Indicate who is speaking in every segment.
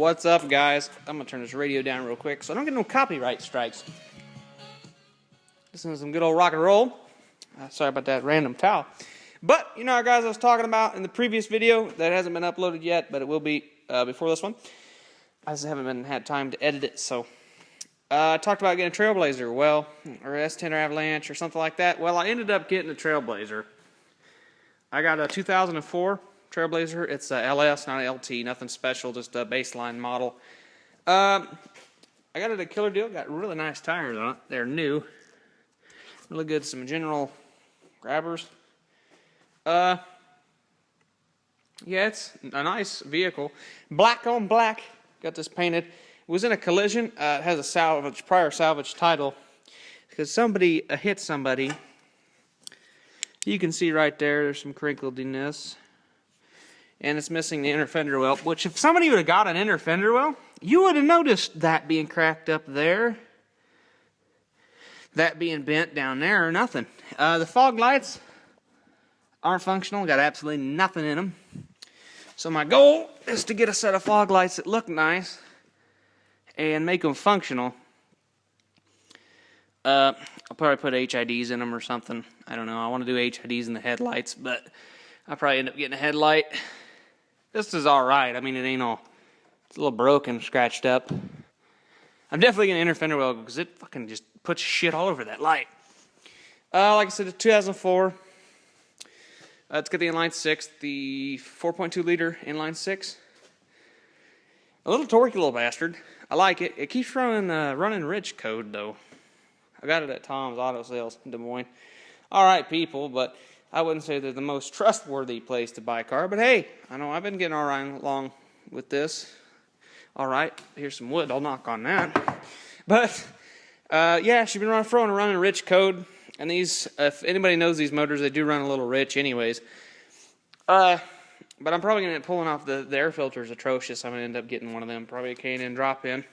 Speaker 1: What's up, guys? I'm gonna turn this radio down real quick so I don't get no copyright strikes. Listen to some good old rock and roll. Sorry about that random towel. But, you know, guys, I was talking about in the previous video that hasn't been uploaded yet, but it will be before this one. I just haven't had time to edit it, so. I talked about getting a TrailBlazer, well, or S10 or Avalanche or something like that. Well, I ended up getting a TrailBlazer. I got a 2004 TrailBlazer. It's a LS, not a LT, nothing special, just a baseline model. I got it at a killer deal, got really nice tires on it. They're new. Really good, some general grabbers. Yeah, it's a nice vehicle. Black on black, got this painted. It was in a collision. It has a prior salvage title because somebody hit somebody. You can see right there's some crinkledness. And it's missing the inner fender well, which if somebody would have got an inner fender well, you would have noticed that being cracked up there. That being bent down there or nothing. The fog lights aren't functional, got absolutely nothing in them. So my goal is to get a set of fog lights that look nice and make them functional. I'll probably put HIDs in them or something. I don't know. I want to do HIDs in the headlights, but I'll probably end up getting a headlight. This is alright. I mean, it ain't all... It's a little broken, scratched up. I'm definitely going to inner fender well because it fucking just puts shit all over that light. Like I said, it's 2004. It's got the inline 6, the 4.2 liter inline 6. A little torquey little bastard. I like it. It keeps running rich code though. I got it at Tom's Auto Sales in Des Moines. Alright people, but I wouldn't say they're the most trustworthy place to buy a car. But hey, I know I've been getting alright along with this. Alright, here's some wood. I'll knock on that. But, yeah, she's been running rich code. And these, if anybody knows these motors, they do run a little rich anyways. But I'm probably going to end up pulling off the air filter is atrocious. I'm going to end up getting one of them. Probably a K&N drop-in.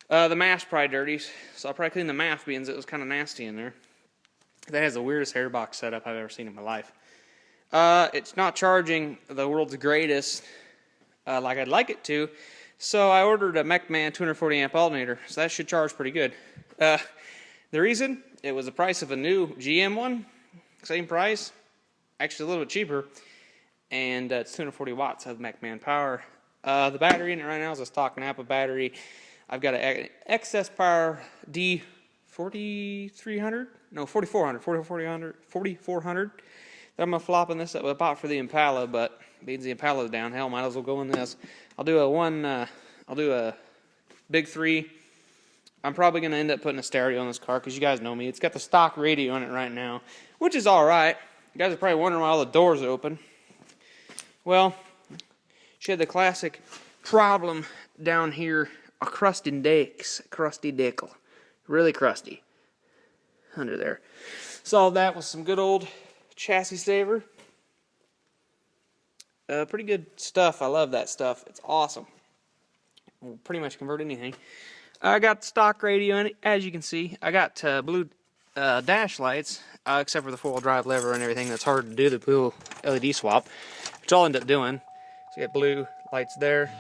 Speaker 1: The math's probably dirty. So I'll probably clean the math beans. It was kind of nasty in there. That has the weirdest airbox setup I've ever seen in my life. It's not charging the world's greatest like I'd like it to. So I ordered a MechMan 240 amp alternator. So that should charge pretty good. The reason, it was the price of a new GM one, same price, actually a little bit cheaper, and it's 240 watts of MechMan power. The battery in it right now is a stock Napa battery. I've got an excess power D4300, no 4400 that I'm flopping this up about for the Impala, but being the Impala's down, hell, might as well go in this. I'll do a big 3. I'm probably going to end up putting a stereo on this car because you guys know me. It's got the stock radio on it right now, which is alright. You guys are probably wondering why all the doors are open. Well, she had the classic problem down here, a crusty decal. Really crusty. Under there. Solved that with some good old chassis saver. Pretty good stuff. I love that stuff. It's awesome. We'll pretty much convert anything. I got the stock radio in it, as you can see. I got blue dash lights, except for the 4-wheel drive lever and everything. That's hard to do, the blue LED swap, which I'll end up doing. So you got blue lights there.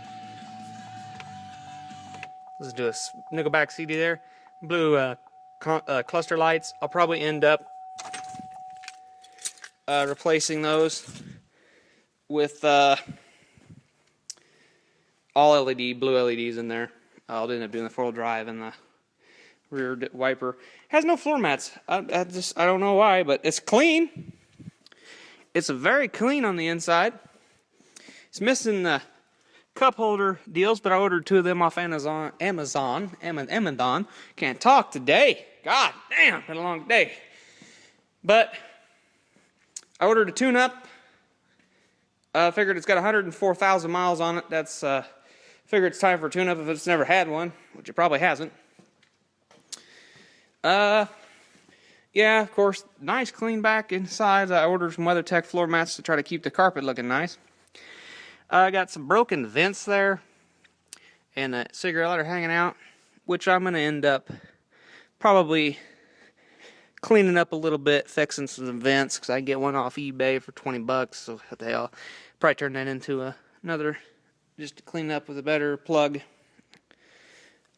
Speaker 1: Let's do a nickelback CD there. Blue cluster lights. I'll probably end up replacing those with all LED, blue LEDs in there. I'll end up doing the 4-wheel drive and the rear wiper. Has no floor mats. I don't know why, but it's clean. It's very clean on the inside. It's missing the cup holder deals, but I ordered 2 of them off Amazon. Can't talk today. God damn, been a long day. But I ordered a tune-up. Figured it's got 104,000 miles on it. That's figure it's time for a tune-up if it's never had one, which it probably hasn't. Yeah, of course, nice clean back inside. I ordered some WeatherTech floor mats to try to keep the carpet looking nice. I got some broken vents there, and a cigarette lighter hanging out, which I'm going to end up probably cleaning up a little bit, fixing some vents, because I can get one off eBay for $20, so what the hell. Probably turn that into another just to clean it up with a better plug.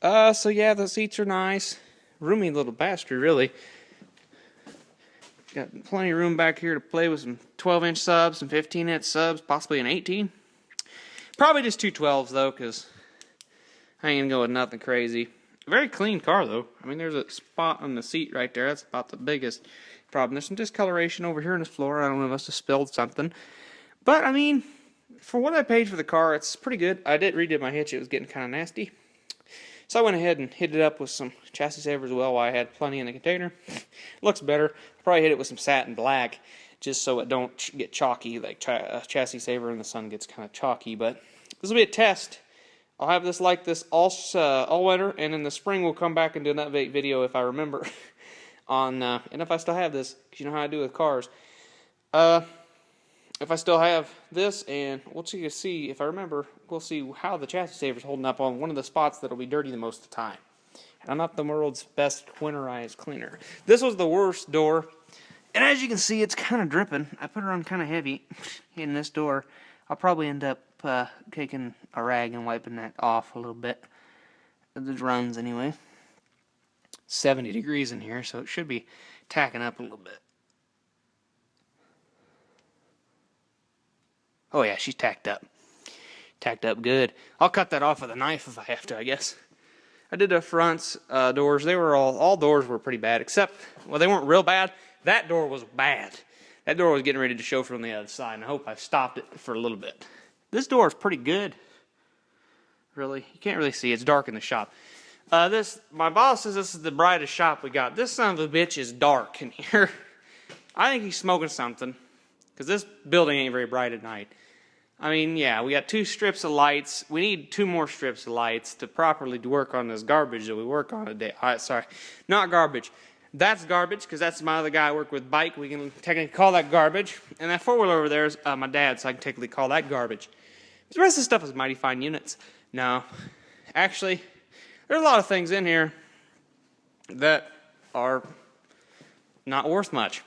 Speaker 1: So yeah, the seats are nice. Roomy little bastard, really. Got plenty of room back here to play with some 12-inch subs, some 15-inch subs, possibly an 18. Probably just two 12s, though, because I ain't gonna go with nothing crazy. Very clean car, though. I mean, there's a spot on the seat right there. That's about the biggest problem. There's some discoloration over here on the floor. I don't know, I must have spilled something. But, I mean, for what I paid for the car, it's pretty good. I did redid my hitch. It was getting kind of nasty. So I went ahead and hit it up with some chassis saver as well while I had plenty in the container. Looks better. I'll probably hit it with some satin black just so it don't get chalky. Like chassis saver in the sun gets kind of chalky. But this will be a test. I'll have this like this all winter, and in the spring we'll come back and do that video if I remember. And if I still have this, because you know how I do with cars. If I still have this, and we'll see if I remember, we'll see how the chassis saver's holding up on one of the spots that'll be dirty the most of the time. And I'm not the world's best winterized cleaner. This was the worst door, and as you can see, it's kind of dripping. I put it on kind of heavy in this door. I'll probably end up taking a rag and wiping that off a little bit. The runs anyway. 70 degrees in here, so it should be tacking up a little bit. Oh yeah, she's tacked up. Tacked up good. I'll cut that off with a knife if I have to, I guess. I did the front doors. They were all doors were pretty bad, except, well, they weren't real bad. That door was bad. That door was getting ready to show from the other side, and I hope I stopped it for a little bit. This door is pretty good. Really, you can't really see. It's dark in the shop. My boss says this is the brightest shop we got. This son of a bitch is dark in here. I think he's smoking something, because this building ain't very bright at night. I mean, yeah, we got 2 strips of lights. We need 2 more strips of lights to properly work on this garbage that we work on today. Sorry, not garbage. That's garbage, because that's my other guy I work with, Bike. We can technically call that garbage. And that 4-wheeler over there is my dad's, so I can technically call that garbage. The rest of the stuff is mighty fine units. No, actually, there's a lot of things in here that are not worth much.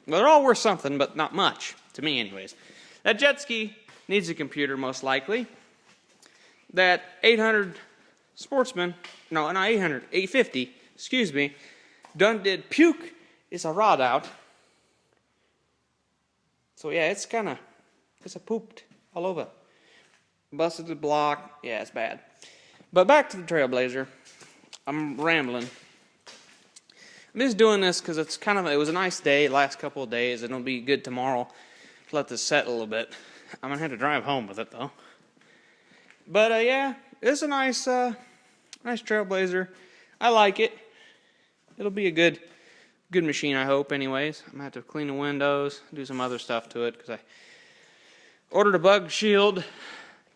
Speaker 1: Well, they're all worth something, but not much, to me anyways. That jet ski needs a computer, most likely. That 800 Sportsman, no, not 800, 850, excuse me, done did puke. It's a rod out. So yeah, it's a pooped all over. Busted the block. Yeah, it's bad. But back to the TrailBlazer. I'm rambling. I'm just doing this because it was a nice day, last couple of days. It'll be good tomorrow to let this set a little bit. I'm going to have to drive home with it, though. But, yeah, it's a nice TrailBlazer. I like it. It'll be a good machine, I hope, anyways. I'm going to have to clean the windows, do some other stuff to it, because I ordered a bug shield,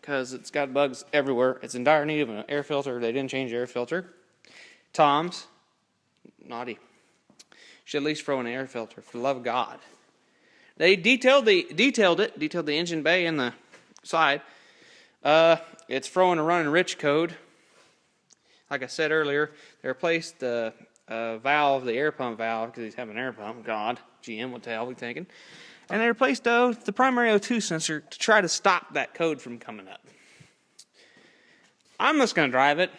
Speaker 1: because it's got bugs everywhere. It's in dire need of an air filter. They didn't change the air filter. Tom's. Naughty. Should at least throw in an air filter, for the love of God. They detailed the engine bay and the side. It's throwing a running rich code. Like I said earlier, they replaced the valve, the air pump valve, because he's having an air pump. God, GM, what the hell are we thinking? And they replaced the primary O2 sensor to try to stop that code from coming up. I'm just going to drive it.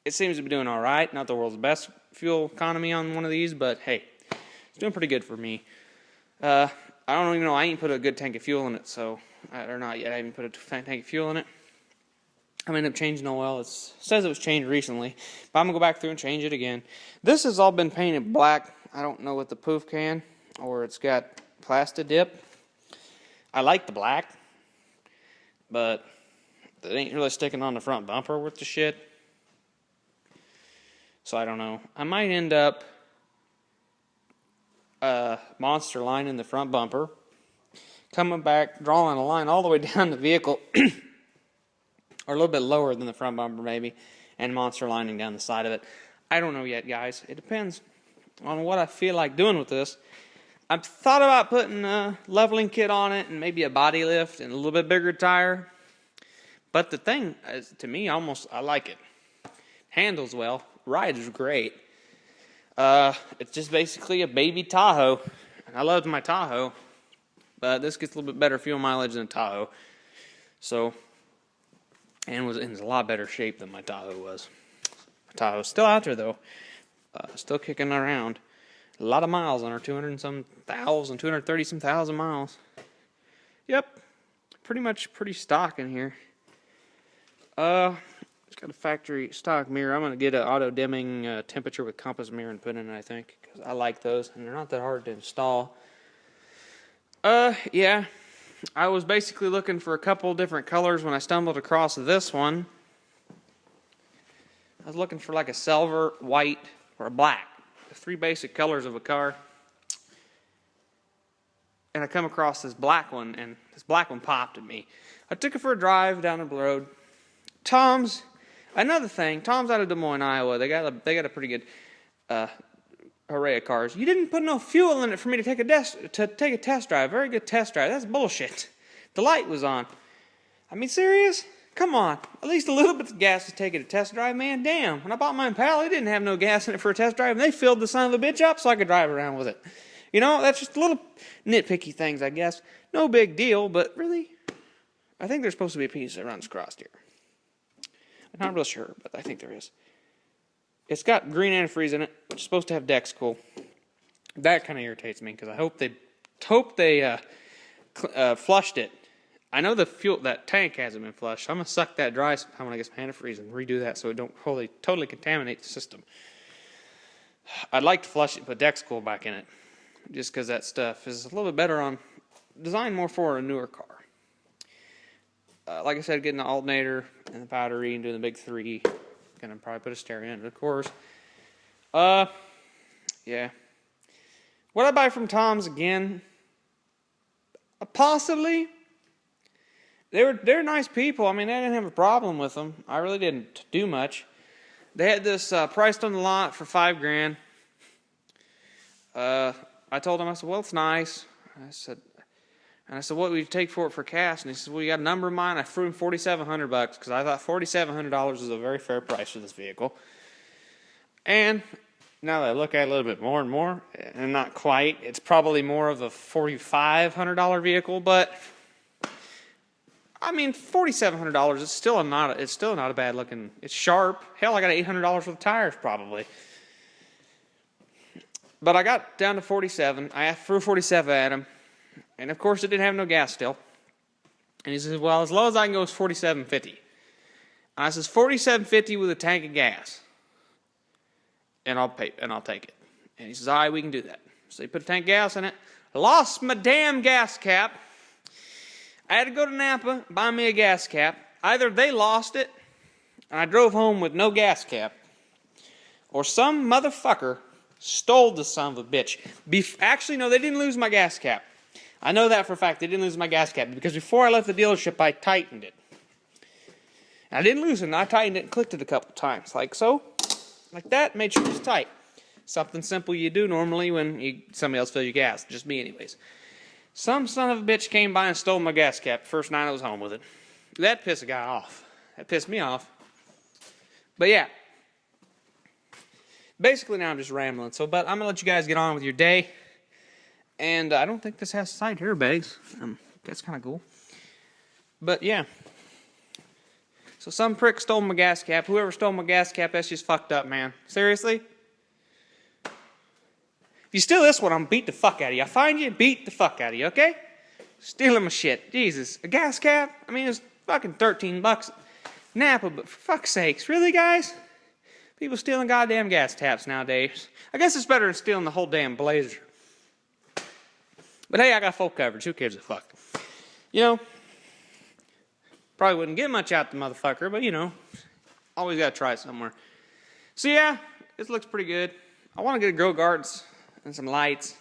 Speaker 1: It seems to be doing all right. Not the world's best fuel economy on one of these, but hey, it's doing pretty good for me. I don't even know. I ain't put a good tank of fuel in it, so, or not yet. I haven't put a tank of fuel in it. I'm going to end up changing the oil. It says it was changed recently, but I'm going to go back through and change it again. This has all been painted black. I don't know what the poof can, or it's got plastic dip. I like the black, but it ain't really sticking on the front bumper with the shit. So I don't know. I might end up monster line in the front bumper, coming back, drawing a line all the way down the vehicle, or a little bit lower than the front bumper maybe, and monster lining down the side of it. I don't know yet, guys. It depends on what I feel like doing with this. I've thought about putting a leveling kit on it and maybe a body lift and a little bit bigger tire. But the thing is, to me, I like it. Handles well. Rides great. It's just basically a baby Tahoe. And I loved my Tahoe. But this gets a little bit better fuel mileage than a Tahoe. So, and was in a lot better shape than my Tahoe was. My Tahoe's still out there though, still kicking around. A lot of miles on her, 230 some thousand miles. Yep, pretty stock in here. It's got a factory stock mirror. I'm gonna get an auto dimming temperature with compass mirror and put in it, I think, because I like those and they're not that hard to install. Yeah, I was basically looking for a couple different colors when I stumbled across this one. I was looking for like a silver, white, or a black. The 3 basic colors of a car. And I come across this black one, and this black one popped at me. I took it for a drive down the road. Another thing, Tom's out of Des Moines, Iowa. They got a pretty good array of cars. You didn't put no fuel in it for me to take a test drive. Very good test drive. That's bullshit. The light was on. I mean, serious? Come on. At least a little bit of gas to take it a test drive, man. Damn. When I bought my Impala, it didn't have no gas in it for a test drive, and they filled the son of a bitch up so I could drive around with it. You know, that's just little nitpicky things, I guess. No big deal, but really, I think there's supposed to be a piece that runs across here. I'm not real sure, but I think there is. It's got green antifreeze in it, which is supposed to have Dexcool. That kind of irritates me, because I hope they flushed it. I know that tank hasn't been flushed. I'm going to suck that dry sometime when I get some antifreeze and redo that so it don't totally contaminate the system. I'd like to flush it and put Dexcool back in it, just because that stuff is a little bit better designed more for a newer car. Like I said, getting the alternator and the battery and doing the big 3. Gonna probably put a stereo in it, of course. Yeah. Would I buy from Tom's again? Possibly. They're nice people. I mean, I didn't have a problem with them. I really didn't do much. They had this priced on the lot for $5,000. I told him, I said, well, it's nice. I said, what would you take for it for cash? And he said, well, you got a number in mind? I threw him $4,700 because I thought $4,700 was a very fair price for this vehicle. And now that I look at it a little bit more and more, and not quite, it's probably more of a $4,500 vehicle, but I mean, $4,700 is still not a bad looking. It's sharp. Hell, I got $800 worth of tires probably. But I got down to 47. I threw 47 at him. And of course, it didn't have no gas still. And he says, well, as low as I can go is $47.50. And I says, $47.50 with a tank of gas. And I'll take it. And he says, all right, we can do that. So he put a tank of gas in it. I lost my damn gas cap. I had to go to Napa, buy me a gas cap. Either they lost it, and I drove home with no gas cap, or some motherfucker stole the son of a bitch. Actually, no, they didn't lose my gas cap. I know that for a fact. They didn't lose my gas cap, because before I left the dealership, I tightened it. And I didn't lose it, I tightened it and clicked it a couple times, like so. Like that, made sure it was tight. Something simple you do normally when somebody else fills your gas. Just me anyways. Some son of a bitch came by and stole my gas cap the first night I was home with it. That pissed a guy off. That pissed me off. But yeah. Basically now I'm just rambling. But I'm going to let you guys get on with your day. And I don't think this has side airbags. That's kind of cool. But yeah. So some prick stole my gas cap. Whoever stole my gas cap, that's just fucked up, man. Seriously? If you steal this one, I'm going to beat the fuck out of you. I find you, beat the fuck out of you, okay? Stealing my shit. Jesus. A gas cap? I mean, it's fucking $13. Napa, but for fuck's sakes. Really, guys? People stealing goddamn gas taps nowadays. I guess it's better than stealing the whole damn Blazer. But hey, I got full coverage. Who gives a fuck? You know, probably wouldn't get much out the motherfucker, but you know, always got to try it somewhere. So yeah, this looks pretty good. I want to get a grill guards and some lights.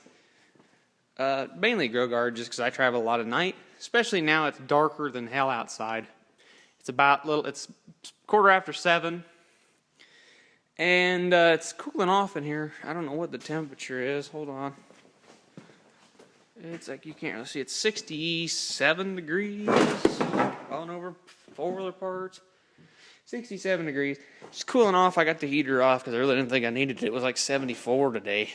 Speaker 1: Mainly grill guard just because I travel a lot at night. Especially now it's darker than hell outside. It's 7:15. And it's cooling off in here. I don't know what the temperature is. Hold on. It's like you can't really see. It's 67 degrees. Falling over four-wheeler parts. 67 degrees. It's cooling off. I got the heater off because I really didn't think I needed it. It was like 74 today.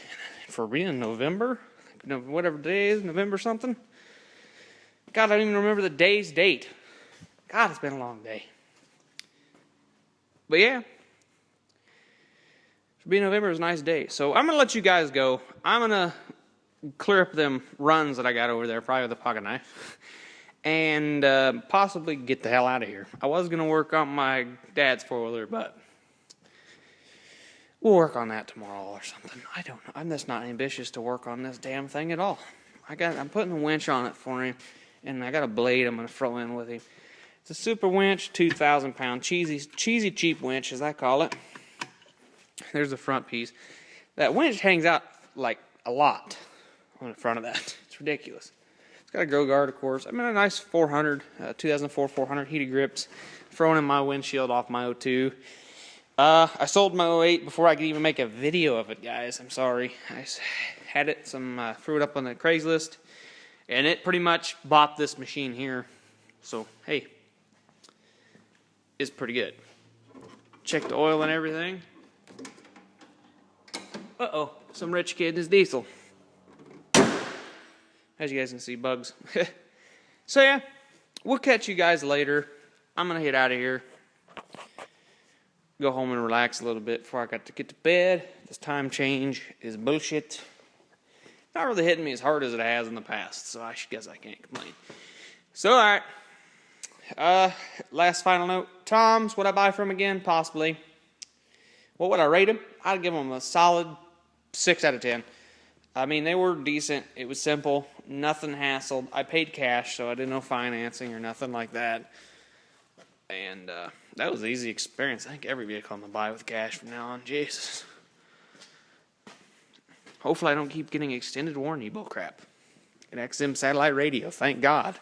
Speaker 1: For being November. Whatever day is. November something. God, I don't even remember the day's date. God, it's been a long day. But yeah, for being November, it was a nice day. So I'm going to let you guys go. I'm going to clear up them runs that I got over there, probably with a pocket knife, and possibly get the hell out of here. I was going to work on my dad's four-wheeler, but we'll work on that tomorrow or something. I don't know. I'm just not ambitious to work on this damn thing at all. I'm putting a winch on it for him, and I got a blade I'm going to throw in with him. It's a super winch, 2,000 pound, cheesy cheap winch, as I call it. There's the front piece. That winch hangs out like a lot on the front of that. It's ridiculous. It's got a grow guard, of course. I'm in a nice 2004 400 heated grips, throwing in my windshield off my 02. I sold my 08 before I could even make a video of it, guys. I'm sorry. I had it, threw it up on the Craigslist, and it pretty much bought this machine here. So, hey, it's pretty good. Check the oil and everything. Uh-oh, some rich kid in his diesel. As you guys can see, bugs. So yeah, we'll catch you guys later. I'm going to head out of here. Go home and relax a little bit before I got to get to bed. This time change is bullshit. Not really hitting me as hard as it has in the past, so I guess I can't complain. So, alright. Last final note. Toms, would I buy from again? Possibly. What would I rate them? I'd give them a solid 6 out of 10. I mean, they were decent. It was simple. Nothing hassled. I paid cash, so I did no financing or nothing like that. And that was an easy experience. I think every vehicle I'm going to buy with cash from now on. Jesus. Hopefully I don't keep getting extended warranty bullcrap. An XM satellite radio, thank God.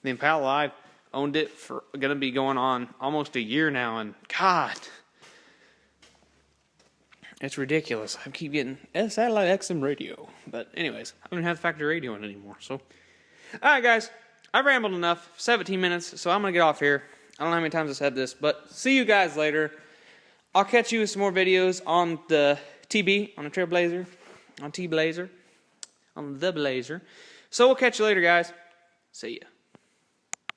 Speaker 1: The Impala, I've owned it for going to be going on almost a year now, and God, it's ridiculous. I keep getting a satellite XM radio. But anyways, I don't have the factory radio in anymore. So, alright guys, I've rambled enough. 17 minutes, so I'm going to get off here. I don't know how many times I said this, but see you guys later. I'll catch you with some more videos on the TB, on the TrailBlazer, on T-Blazer, on the Blazer. So we'll catch you later, guys. See ya.